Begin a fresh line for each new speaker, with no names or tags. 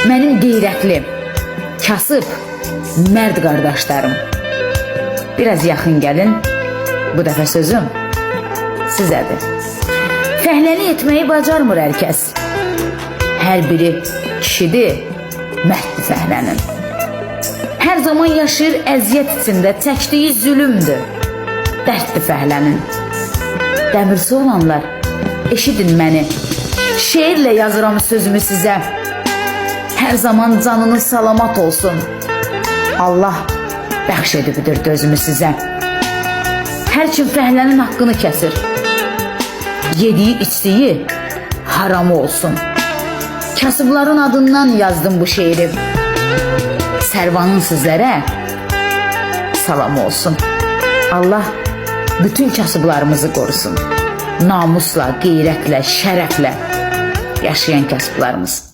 mənim qeyrətli, kasıb, mərd qardaşlarım. Biraz yaxın gəlin, bu dəfə sözüm sizədir. Fəhləli etməyi bacarmır hər kəs. Hər biri kişidir, məhddir fəhlənin. Hər zaman yaşayır əziyyət içində, çəkdiyi zülümdür, dərddir fəhlənin. Dəmirsi olanlar, eşidin məni, şeirlə yazıram sözümü sizə. Hər zaman canınız salamat olsun. Allah bəxş edibdir dözümü sizə. Hər kim fəhlənin haqqını kəsir, yediyi içdiyi haramı olsun. Kasıbların adından yazdım bu şeiri. Sərvanın sizlərə salam olsun. Allah bütün kasıblarımızı qorusun. Namusla, qeyrətlə, şərəflə yaşayan kasıblarımız.